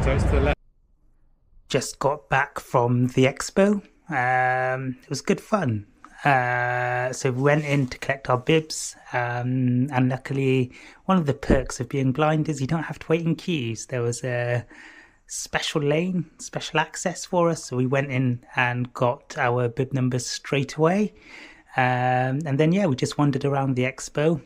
photos to the left. Just got back from the expo. It was good fun. So we went in to collect our bibs, and luckily one of the perks of being blind is you don't have to wait in queues. There was a special lane, special access for us, so we went in and got our bib numbers straight away. And then we just wandered around the expo,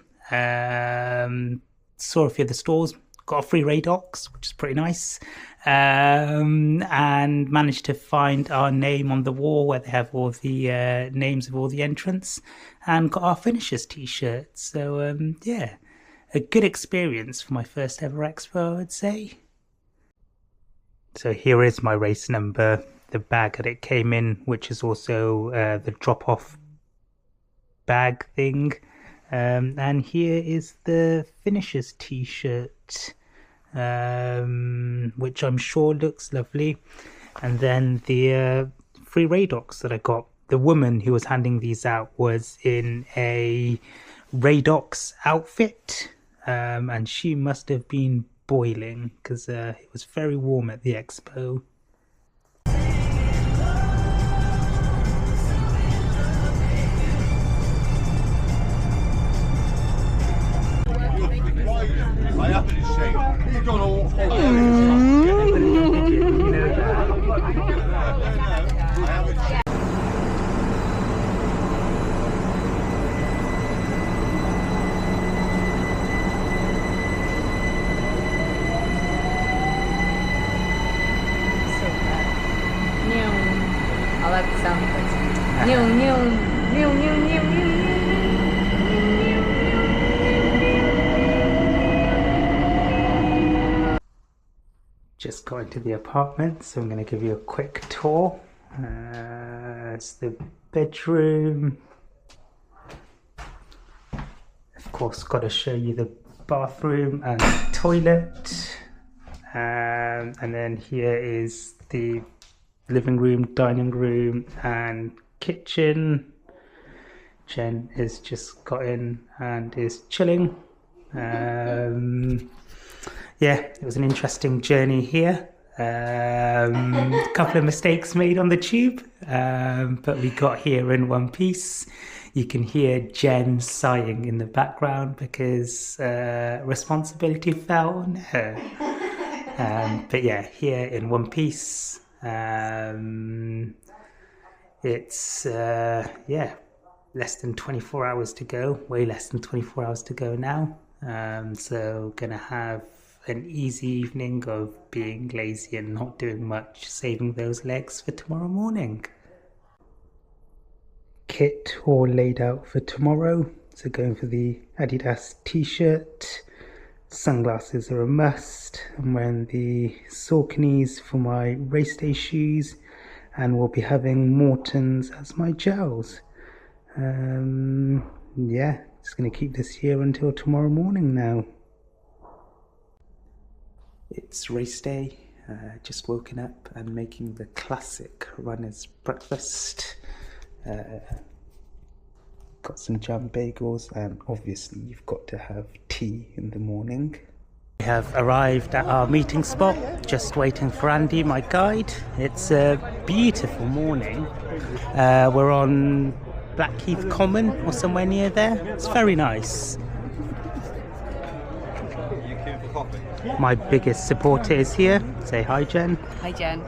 saw a few of the stores, got a free Radox, which is pretty nice, and managed to find our name on the wall where they have all the names of all the entrants, and got our finishers t-shirt. So a good experience for my first ever expo, I would say. So here is my race number, the bag that it came in, which is also the drop-off bag thing. And here is the finishers t-shirt, which I'm sure looks lovely. And then the free Radox that I got. The woman who was handing these out was in a Radox outfit, and she must have been boiling because it was very warm at the expo. I like the sound effects. New, new, new, new, new, new. Just got into the apartment, so I'm going to give you a quick tour. It's the bedroom. Of course, got to show you the bathroom and the toilet. And then here is the living room, dining room and kitchen. Jen has just got in and is chilling. It was an interesting journey here. A couple of mistakes made on the tube, but we got here in one piece. You can hear Jen sighing in the background because responsibility fell on her. But here in one piece. It's less than 24 hours to go, way less than 24 hours to go now. So gonna have an easy evening of being lazy and not doing much, saving those legs for tomorrow morning. Kit all laid out for tomorrow. So going for the Adidas t-shirt. Sunglasses are a must. I'm wearing the Sauconys for my race day shoes, and we'll be having Marthons as my gels. Just going to keep this here until tomorrow morning now. It's race day. Just woken up and making the classic runner's breakfast. Got some jam bagels, and obviously you've got to have tea in the morning. We have arrived at our meeting spot, just waiting for Andy, my guide. It's a beautiful morning. We're on Blackheath Common or somewhere near there. It's very nice. My biggest supporter is here. Say hi, Jen. Hi, Jen.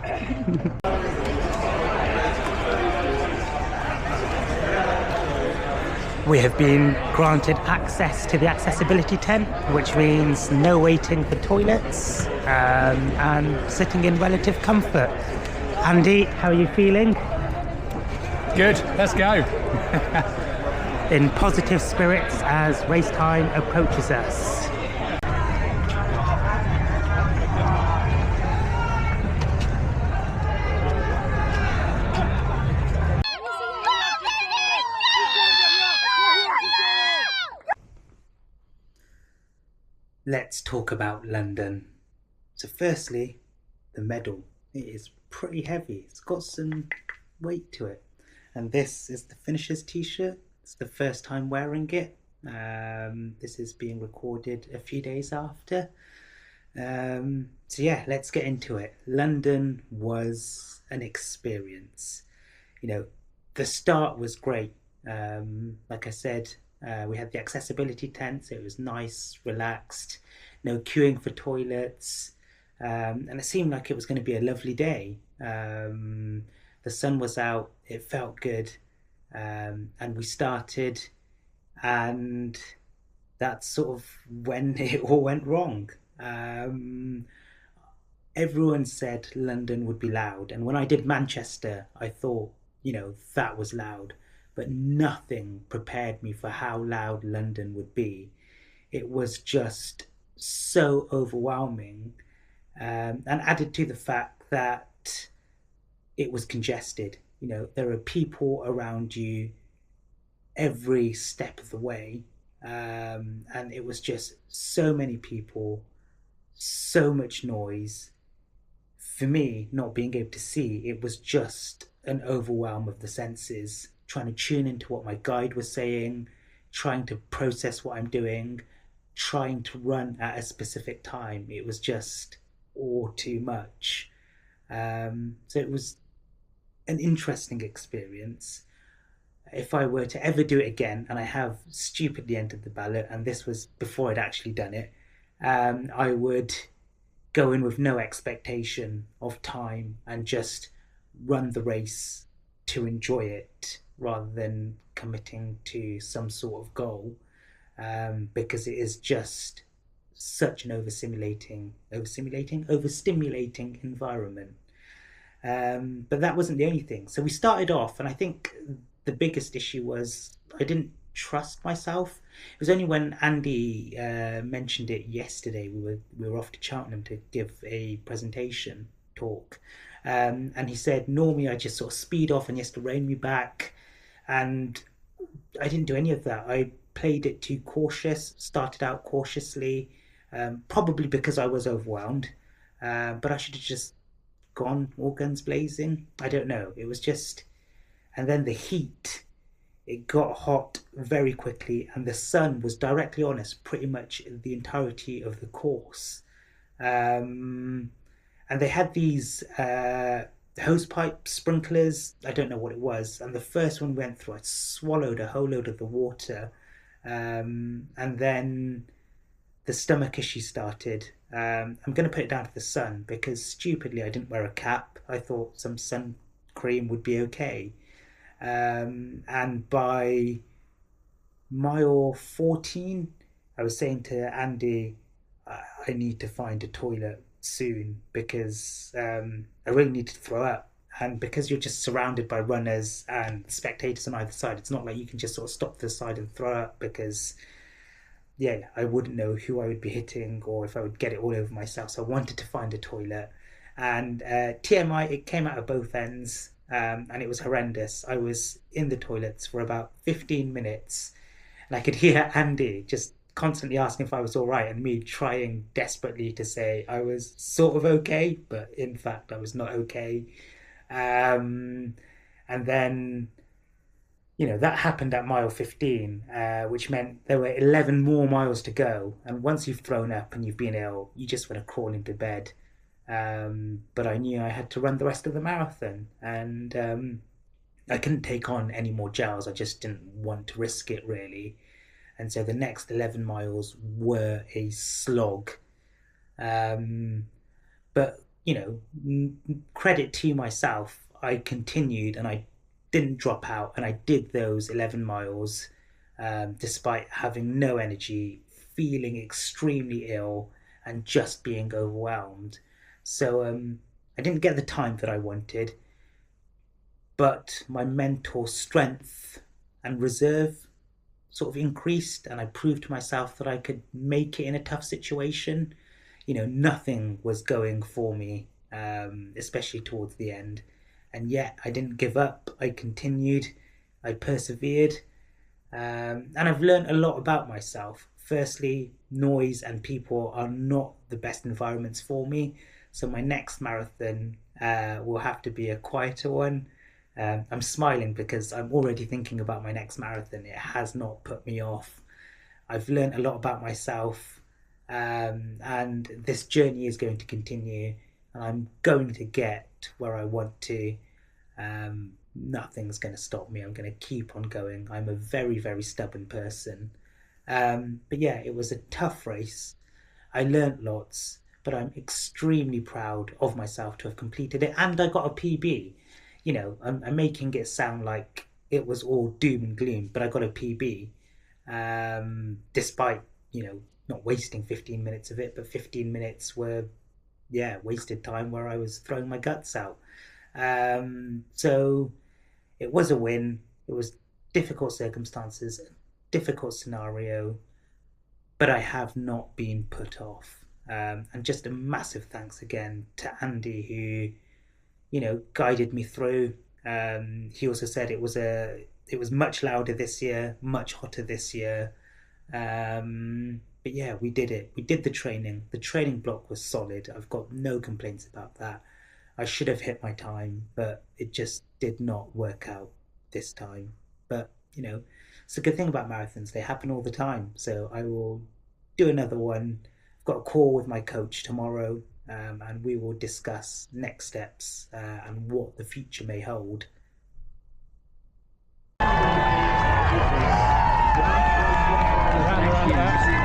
We have been granted access to the accessibility tent, which means no waiting for toilets, and sitting in relative comfort. Andy, how are you feeling? Good, let's go. In positive spirits as race time approaches us. Let's talk about London. So firstly, the medal. It is pretty heavy. It's got some weight to it. And this is the finishers t-shirt. It's the first time wearing it. This is being recorded a few days after. So yeah, let's get into it. London was an experience. You know, the start was great. Like I said, we had the accessibility tents. It was nice, relaxed, no queuing for toilets, and it seemed like it was going to be a lovely day. The sun was out. It felt good, and we started, and that's sort of when it all went wrong. Um, Everyone said London would be loud. And when I did Manchester, I thought, that was loud. But nothing prepared me for how loud London would be. It was just so overwhelming. And added to the fact that it was congested. There are people around you every step of the way. And it was just so many people, so much noise. For me, not being able to see, it was just an overwhelm of the senses, trying to tune into what my guide was saying, trying to process what I'm doing, trying to run at a specific time. It was just all too much. So it was an interesting experience. If I were to ever do it again, and I have stupidly entered the ballot, and this was before I'd actually done it, I would go in with no expectation of time and just run the race to enjoy it rather than committing to some sort of goal, because it is just such an overstimulating environment. But that wasn't the only thing. So we started off, and I think the biggest issue was I didn't trust myself. It was only when Andy mentioned it yesterday. We were off to Cheltenham to give a presentation talk, and he said normally I just sort of speed off and he has to rein me back, and I didn't do any of that. I played it too cautious. Started out cautiously, probably because I was overwhelmed. But I should have just gone all guns blazing. I don't know. It was just, and then the heat, it got hot very quickly, and the sun was directly on us pretty much the entirety of the course. And they had these hosepipe sprinklers. I don't know what it was. And the first one went through, I swallowed a whole load of the water. And then the stomach issue started. I'm going to put it down to the sun because stupidly I didn't wear a cap. I thought some sun cream would be okay. And by mile 14, I was saying to Andy, I need to find a toilet soon because I really need to throw up. And because you're just surrounded by runners and spectators on either side, it's not like you can just sort of stop to the side and throw up because, yeah, I wouldn't know who I would be hitting or if I would get it all over myself. So I wanted to find a toilet. And TMI, it came out of both ends. And it was horrendous. I was in the toilets for about 15 minutes and I could hear Andy just constantly asking if I was all right and me trying desperately to say I was sort of okay, but in fact I was not okay. And then, that happened at mile 15, which meant there were 11 more miles to go. And once you've thrown up and you've been ill, you just want to crawl into bed. But I knew I had to run the rest of the marathon, and I couldn't take on any more gels. I just didn't want to risk it really. And so the next 11 miles were a slog. But, credit to myself, I continued and I didn't drop out and I did those 11 miles despite having no energy, feeling extremely ill, and just being overwhelmed. So I didn't get the time that I wanted, but my mental strength and reserve sort of increased, and I proved to myself that I could make it in a tough situation. Nothing was going for me, especially towards the end. And yet I didn't give up. I continued, I persevered, and I've learned a lot about myself. Firstly, noise and people are not the best environments for me. So my next marathon will have to be a quieter one. I'm smiling because I'm already thinking about my next marathon. It has not put me off. I've learned a lot about myself. And this journey is going to continue, and I'm going to get where I want to. Nothing's going to stop me. I'm going to keep on going. I'm a very, very stubborn person. But yeah, it was a tough race. I learnt lots, but I'm extremely proud of myself to have completed it. And I got a PB. I'm making it sound like it was all doom and gloom, but I got a PB, despite, not wasting 15 minutes of it, but 15 minutes were, yeah, wasted time where I was throwing my guts out. So it was a win. It was difficult circumstances, difficult scenario, but I have not been put off. And just a massive thanks again to Andy, who, guided me through. He also said it was much louder this year, much hotter this year. But yeah, we did it. We did the training. The training block was solid. I've got no complaints about that. I should have hit my time, but it just did not work out this time. But, it's a good thing about marathons. They happen all the time. So I will do another one. I've got a call with my coach tomorrow, and we will discuss next steps and what the future may hold. Around that.